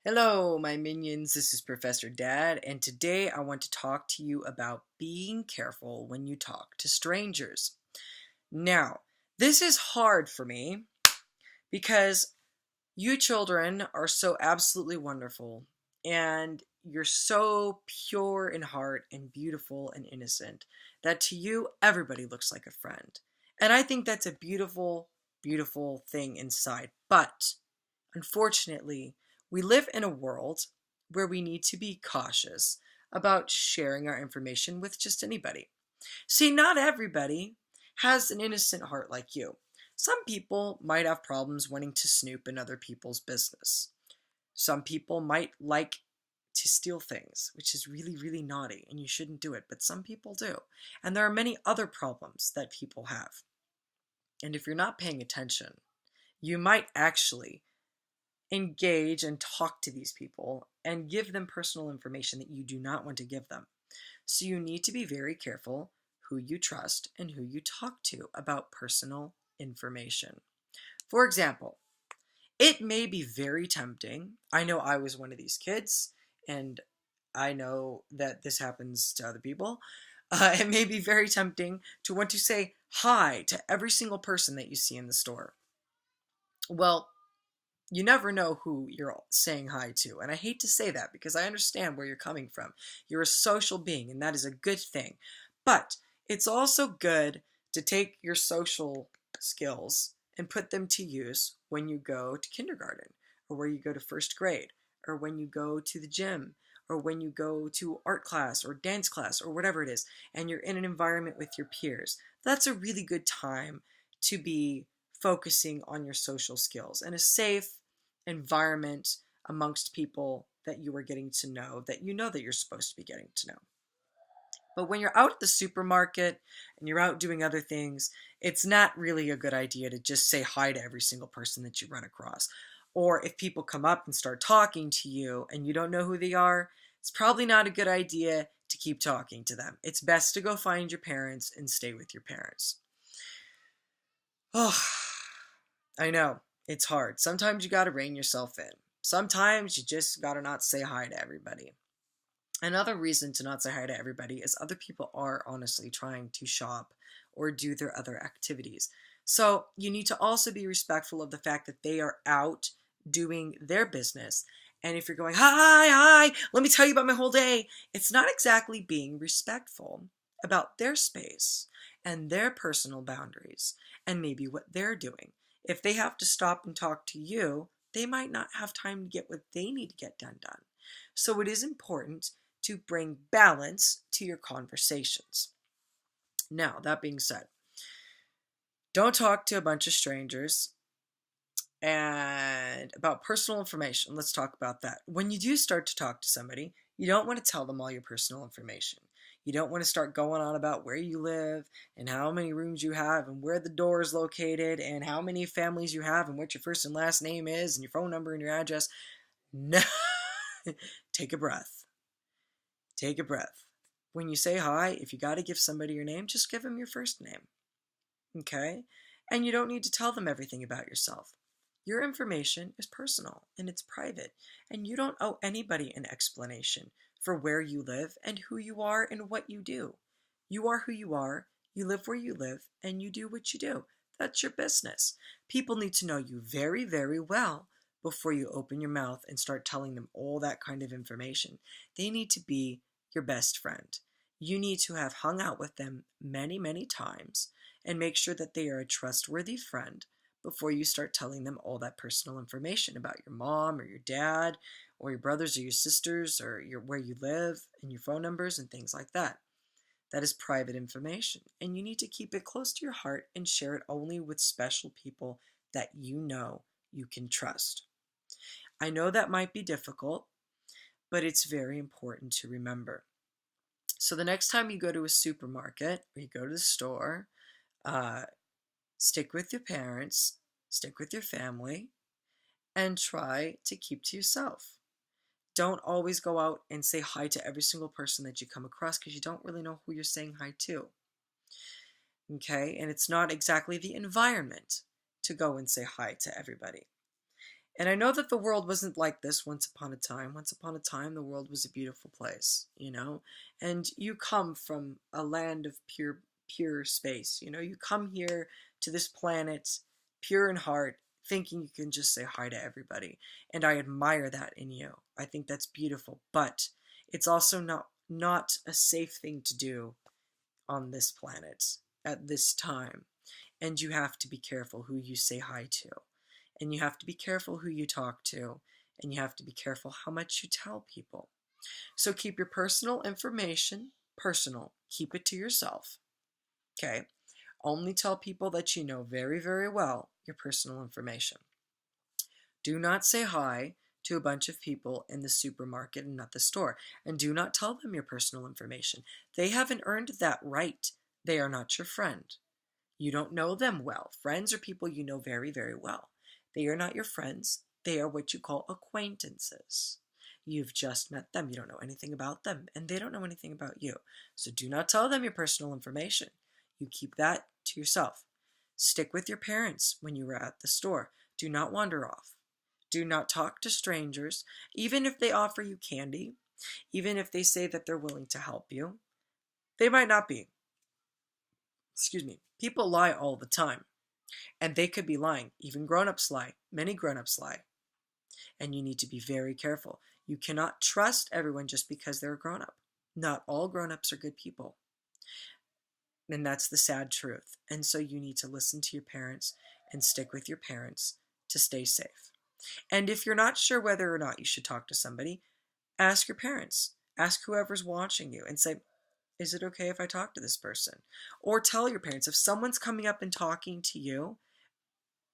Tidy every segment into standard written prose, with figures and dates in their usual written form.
Hello, my minions. This is Professor Dad, and today I want to talk to you about being careful when you talk to strangers. Now, this is hard for me because you children are so absolutely wonderful, and you're so pure in heart and beautiful and innocent that to you, everybody looks like a friend. And I think that's a beautiful, beautiful thing inside. But unfortunately, we live in a world where we need to be cautious about sharing our information with just anybody. See, not everybody has an innocent heart like you. Some people might have problems wanting to snoop in other people's business. Some people might like to steal things, which is really, really naughty, and you shouldn't do it, but some people do. And there are many other problems that people have. And if you're not paying attention, you might actually engage and talk to these people and give them personal information that you do not want to give them. So you need to be very careful who you trust and who you talk to about personal information. For example, it may be very tempting. I know I was one of these kids, and I know that this happens to other people. It may be very tempting to want to say hi to every single person that you see in the store. Well, you never know who you're saying hi to. And I hate to say that because I understand where you're coming from. You're a social being, and that is a good thing. But it's also good to take your social skills and put them to use when you go to kindergarten, or where you go to first grade, or when you go to the gym, or when you go to art class or dance class or whatever it is, and you're in an environment with your peers. That's a really good time to be focusing on your social skills and a safe environment amongst people that you are getting to know, that you know that you're supposed to be getting to know. But when you're out at the supermarket and you're out doing other things, it's not really a good idea to just say hi to every single person that you run across. Or if people come up and start talking to you and you don't know who they are, it's probably not a good idea to keep talking to them. It's best to go find your parents and stay with your parents. Oh, I know. It's hard. Sometimes you gotta rein yourself in. Sometimes you just gotta not say hi to everybody. Another reason to not say hi to everybody is other people are honestly trying to shop or do their other activities. So you need to also be respectful of the fact that they are out doing their business. And if you're going, hi, let me tell you about my whole day, it's not exactly being respectful about their space and their personal boundaries and maybe what they're doing. If they have to stop and talk to you, they might not have time to get what they need to get done. So it is important to bring balance to your conversations. Now, that being said, don't talk to a bunch of strangers and about personal information. Let's talk about that. When you do start to talk to somebody, you don't want to tell them all your personal information. You don't want to start going on about where you live and how many rooms you have and where the door is located and how many families you have and what your first and last name is and your phone number and your address. No. Take a breath. Take a breath. When you say hi, if you got to give somebody your name, just give them your first name. Okay? And you don't need to tell them everything about yourself. Your information is personal and it's private, and you don't owe anybody an explanation for where you live and who you are and what you do. You are who you are, you live where you live, and you do what you do. That's your business. People need to know you very, very well before you open your mouth and start telling them all that kind of information. They need to be your best friend. You need to have hung out with them many, many times and make sure that they are a trustworthy friend before you start telling them all that personal information about your mom or your dad or your brothers or your sisters or where you live and your phone numbers and things like that. That is private information, and you need to keep it close to your heart and share it only with special people that you know you can trust. I know that might be difficult, but it's very important to remember. So the next time you go to a supermarket or you go to the store, uh, stick with your parents, stick with your family, and try to keep to yourself. Don't always go out and say hi to every single person that you come across because you don't really know who you're saying hi to. Okay? And it's not exactly the environment to go and say hi to everybody. And I know that the world wasn't like this once upon a time. Once upon a time, the world was a beautiful place, you know? And you come from a land of pure space, you know? You come here to this planet, pure in heart, thinking you can just say hi to everybody. And I admire that in you. I think that's beautiful. But it's also not a safe thing to do on this planet at this time. And you have to be careful who you say hi to. And you have to be careful who you talk to. And you have to be careful how much you tell people. So keep your personal information personal. Keep it to yourself. Okay? Only tell people that you know very, very well your personal information. Do not say hi to a bunch of people in the supermarket and at the store. And do not tell them your personal information. They haven't earned that right. They are not your friend. You don't know them well. Friends are people you know very, very well. They are not your friends. They are what you call acquaintances. You've just met them. You don't know anything about them, and they don't know anything about you. So do not tell them your personal information. You keep that to yourself. Stick with your parents when you are at the store. Do not wander off. Do not talk to strangers, even if they offer you candy, even if they say that they're willing to help you. They might not be. Excuse me. People lie all the time, and they could be lying. Even grown-ups lie. Many grown-ups lie. And you need to be very careful. You cannot trust everyone just because they're a grown-up. Not all grown-ups are good people. And that's the sad truth. And so you need to listen to your parents and stick with your parents to stay safe. And if you're not sure whether or not you should talk to somebody, ask your parents. Ask whoever's watching you and say, is it okay if I talk to this person? Or tell your parents, if someone's coming up and talking to you,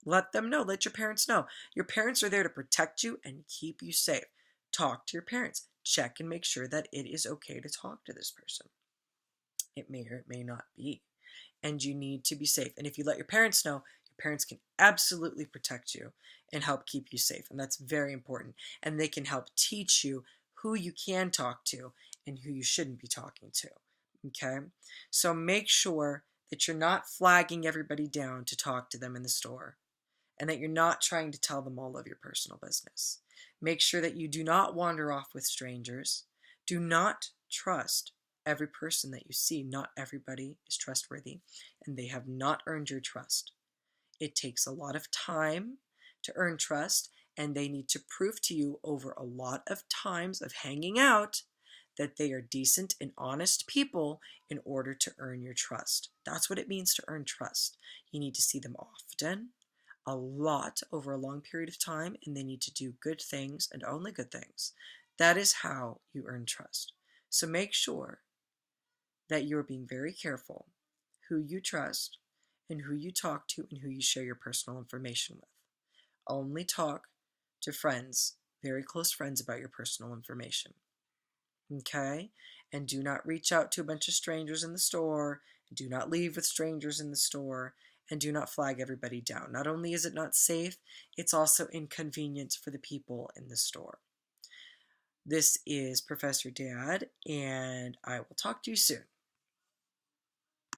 let them know. Let your parents know. Your parents are there to protect you and keep you safe. Talk to your parents. Check and make sure that it is okay to talk to this person. It may or it may not be. And you need to be safe. And if you let your parents know, your parents can absolutely protect you and help keep you safe. And that's very important. And they can help teach you who you can talk to and who you shouldn't be talking to. Okay? So make sure that you're not flagging everybody down to talk to them in the store, and that you're not trying to tell them all of your personal business. Make sure that you do not wander off with strangers. Do not trust every person that you see. Not everybody is trustworthy, and they have not earned your trust. It takes a lot of time to earn trust, and they need to prove to you over a lot of times of hanging out that they are decent and honest people in order to earn your trust. That's what it means to earn trust. You need to see them often, a lot, over a long period of time, and they need to do good things and only good things. That is how you earn trust. So make sure that you're being very careful who you trust and who you talk to and who you share your personal information with. Only talk to friends, very close friends, about your personal information. Okay? And do not reach out to a bunch of strangers in the store. Do not leave with strangers in the store. And do not flag everybody down. Not only is it not safe, it's also inconvenient for the people in the store. This is Professor Dad, and I will talk to you soon.